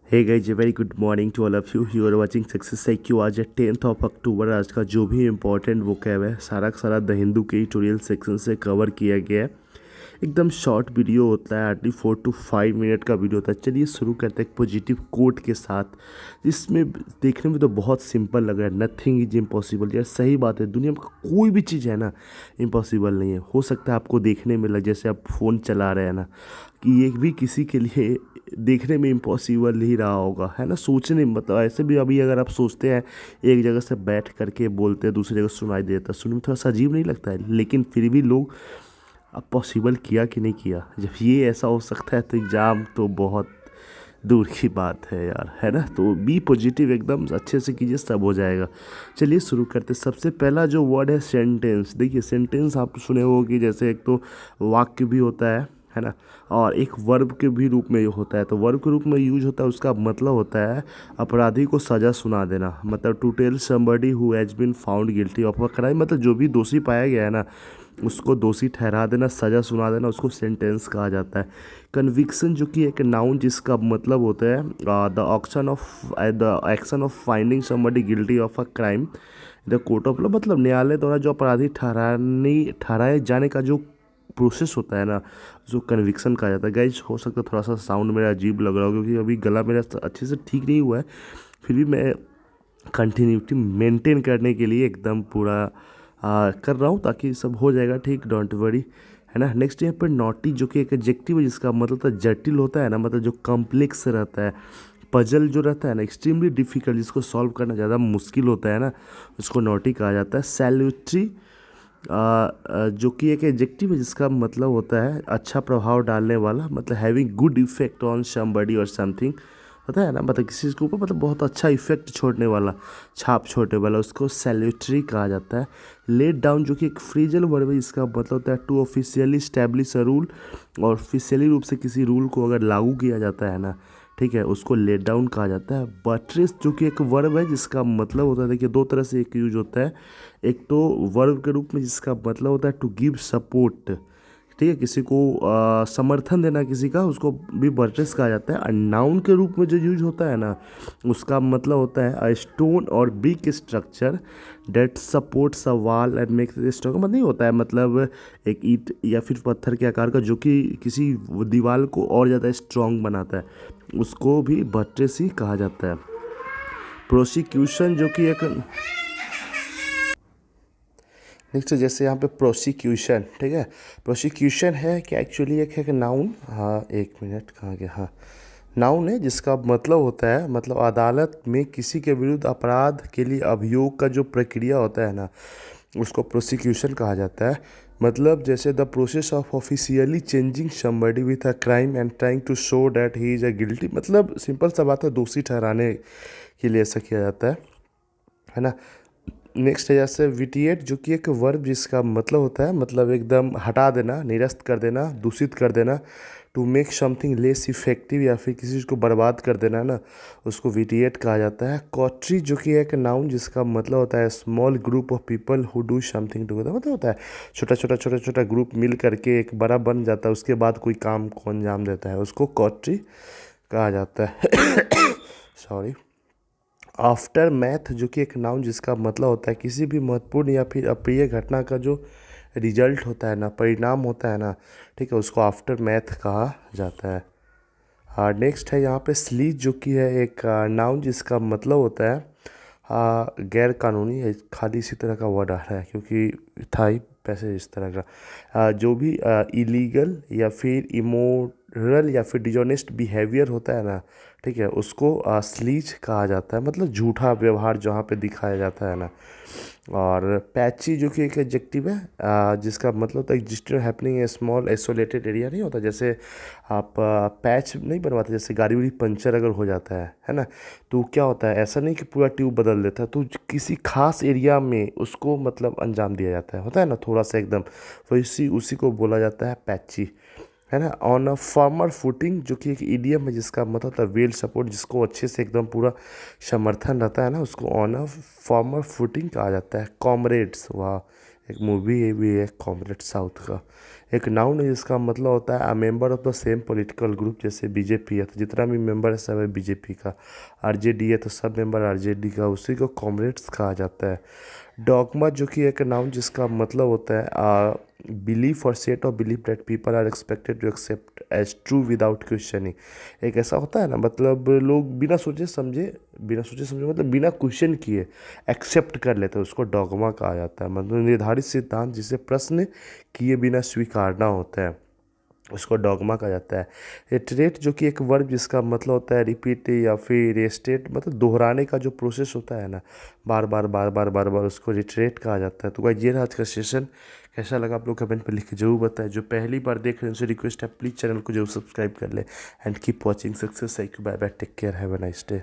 Hey guys, very good morning to all of you. You are watching Success IQ। आज है 10 अक्टूबर। आज का जो भी इंपॉर्टेंट वोकैब है सारा का सारा द हिंदू के एडिटोरियल सेक्शन से कवर किया गया है। एकदम शॉर्ट वीडियो होता है, हार्डली 4 to 5 मिनट का वीडियो होता है। चलिए शुरू करते हैं एक पॉजिटिव कोट के साथ, जिसमें देखने में तो बहुत सिंपल लग रहा है। Nothing is impossible. यार सही बात है, दुनिया में कोई भी चीज़ है ना इम्पॉसिबल नहीं है। हो सकता है आपको देखने में लगे, जैसे आप फ़ोन चला रहे हैं ना, कि ये भी किसी के लिए देखने में इम्पॉसिबल ही रहा होगा, है ना। सोचने मतलब ऐसे भी अभी अगर आप सोचते हैं, एक जगह से बैठ करके बोलते हैं, दूसरी जगह सुनाई देता है, सुनने में थोड़ा सा अजीब नहीं लगता है? लेकिन फिर भी लोग अब पॉसिबल किया कि नहीं किया। जब ये ऐसा हो सकता है तो एग्ज़ाम तो बहुत दूर की बात है यार, है ना। तो बी पॉजिटिव, एकदम अच्छे से कीजिए, सब हो जाएगा। चलिए शुरू करते। सबसे पहला जो वर्ड है सेंटेंस। देखिए सेंटेंस आप सुने हो कि जैसे एक तो वाक्य भी होता है ना, और एक वर्ब के भी रूप में होता है। तो वर्ब के रूप में यूज होता है, उसका मतलब होता है अपराधी को सज़ा सुना देना। मतलब to tell somebody who has been found guilty of a crime, मतलब जो भी दोषी पाया गया है ना उसको दोषी ठहरा देना, सज़ा सुना देना, उसको सेंटेंस कहा जाता है। कन्विक्शन जो कि एक नाउन जिसका मतलब होता है the action of finding somebody guilty of a crime the court of law, मतलब न्यायालय द्वारा जो अपराधी ठहराए जाने का जो प्रोसेस होता है ना, जो कन्विक्शन कहा जाता है। गाइज हो सकता है थोड़ा सा साउंड मेरा अजीब लग रहा हो, क्योंकि अभी गला मेरा अच्छे से ठीक नहीं हुआ है। फिर भी मैं कंटिन्यूटी मेंटेन करने के लिए एकदम पूरा कर रहा हूँ, ताकि सब हो जाएगा ठीक, डोंट वरी, है ना। नेक्स्ट यहाँ पर नॉटी जो कि एक एडजेक्टिव है, जिसका मतलब तो जटिल होता है ना, मतलब जो कॉम्प्लेक्स रहता है। पजल जो रहता है ना, एक्सट्रीमली डिफिकल्ट, जिसको सॉल्व करना ज़्यादा मुश्किल होता है ना, उसको नॉटी कहा जाता है। सैल्यूटरी जो कि एक एडजेक्टिव है, जिसका मतलब होता है अच्छा प्रभाव डालने वाला, मतलब having good effect on somebody और समथिंग, होता है ना, मतलब किसी चीज़ के ऊपर मतलब बहुत अच्छा इफेक्ट छोड़ने वाला, छाप छोड़ने वाला, उसको सैल्यूटरी कहा जाता है। लेट डाउन जो कि एक फ्रीजल वर्ब है, जिसका मतलब होता है to officially establish a rule, और ऑफिशियली रूप से किसी रूल को अगर लागू किया जाता है ना, ठीक है, उसको लेट डाउन कहा जाता है। बट्रेस जो कि एक वर्ब है, जिसका मतलब होता है, देखिए दो तरह से एक यूज होता है। एक तो वर्ब के रूप में, जिसका मतलब होता है टू गिव सपोर्ट, ठीक है, किसी को समर्थन देना किसी का, उसको भी बट्रेस कहा जाता है। और नाउन के रूप में जो यूज होता है ना, उसका मतलब होता है अ स्टोन और big structure that supports a wall and makes it strong, मतलब नहीं होता है, मतलब एक ईंट या फिर पत्थर के आकार का, जो कि किसी दीवार को और ज़्यादा स्ट्रॉन्ग बनाता है, उसको भी बट्रेस ही कहा जाता है। प्रोसिक्यूशन जो कि एक नेक्स्ट, जैसे यहाँ पे प्रोसिक्यूशन, ठीक है, प्रोसिक्यूशन है कि एक्चुअली एक है कि नाउन, हाँ एक मिनट कहाँ गया, हाँ नाउन है, जिसका मतलब होता है, मतलब अदालत में किसी के विरुद्ध अपराध के लिए अभियोग का जो प्रक्रिया होता है ना, उसको प्रोसिक्यूशन कहा जाता है। मतलब जैसे the process of officially changing somebody with a crime and trying to show that he is a guilty, मतलब सिंपल सा बात है, दोषी ठहराने के लिए ऐसा किया जाता है ना। नेक्स्ट है जैसे विटिएट जो कि एक वर्ब, जिसका मतलब होता है, मतलब एकदम हटा देना, निरस्त कर देना, दूषित कर देना। To make something less effective, या फिर किसी चीज़ को बर्बाद कर देना ना, उसको विटिएट कहा जाता है। कॉट्री जो कि एक नाउन, जिसका मतलब होता है small group of people who do something together, मतलब होता है छोटा छोटा ग्रुप मिल करके एक बड़ा बन जाता है, उसके बाद कोई काम को अंजाम देता है, उसको कॉट्री कहा जाता है। सॉरी। आफ्टर मैथ जो कि एक नाउन, जिसका मतलब होता है किसी भी महत्वपूर्ण या फिर अप्रिय घटना का जो रिजल्ट होता है ना, परिणाम होता है ना, ठीक है, उसको आफ्टर मैथ कहा जाता है। हाँ नेक्स्ट है यहाँ पे स्लीज जो कि है एक नाउन, जिसका मतलब होता है गैर कानूनी है, खाली इसी तरह का वर्ड आ रहा है, क्योंकि था ही पैसे इस तरह का जो भी इलीगल या फिर इमोरल या फिर डिजॉनेस्ट बिहेवियर होता है ना, ठीक है, उसको स्लीज कहा जाता है, मतलब झूठा व्यवहार जहाँ पे दिखाया जाता है ना। और पैची जो कि एक एडजेक्टिव है, जिसका मतलब होता है एग्जिस्टेंट हैपनिंग ए स्मॉल आइसोलेटेड एरिया, नहीं होता, जैसे आप पैच नहीं बनवाते, जैसे गाड़ी वाड़ी पंचर अगर हो जाता है ना, तो क्या होता है, ऐसा नहीं कि पूरा ट्यूब बदल देता है, तो किसी खास एरिया में उसको मतलब अंजाम दिया जाता है, होता है ना थोड़ा सा एकदम, वैसी उसी को बोला जाता है पैची, है ना। ऑन अ फॉर्मर फुटिंग जो कि एक ईडियम है, जिसका मतलब होता है वेल सपोर्ट, जिसको अच्छे से एकदम पूरा समर्थन रहता है ना, उसको ऑन अ फॉर्मर फुटिंग कहा जाता है। कॉमरेड्स, वाह, एक मूवी भी है कॉमरेड साउथ का, एक नाउन है जिसका मतलब होता है a member of the same political group, जैसे बीजेपी है तो जितना भी मेंबर है सब है बीजेपी का, आरजेडी है तो सब मेंबर आरजेडी का, उसी को कॉमरेड्स कहा जाता है। डॉगमा जो कि एक नाउन जिसका मतलब होता है बिलीफ और set of belief that people are expected to accept as true without questioning. एक ऐसा होता है ना, मतलब लोग बिना सोचे समझे मतलब बिना क्वेश्चन किए एक्सेप्ट कर लेते हैं, उसको डॉगमा कहा जाता है। मतलब निर्धारित सिद्धांत जिसे प्रश्न किए बिना स्वीकारना होता है, उसको डॉगमा कहा जाता है। रिटरेट जो कि एक वर्ब जिसका मतलब होता है रिपीट या फिर रेस्टेट, मतलब दोहराने का जो प्रोसेस होता है ना, बार बार बार बार बार बार, उसको रिटरेट कहा जाता है। तो गाइस ये रहा आज का सेशन। कैसा लगा आप लोग कमेंट पर लिख के जरूर बताएं। जो पहली बार देख रहे हैं उनसे रिक्वेस्ट है प्लीज़ चैनल को जरूर सब्सक्राइब कर ले। And keep watching Success. Thank you, bye bye, take care, have a nice day.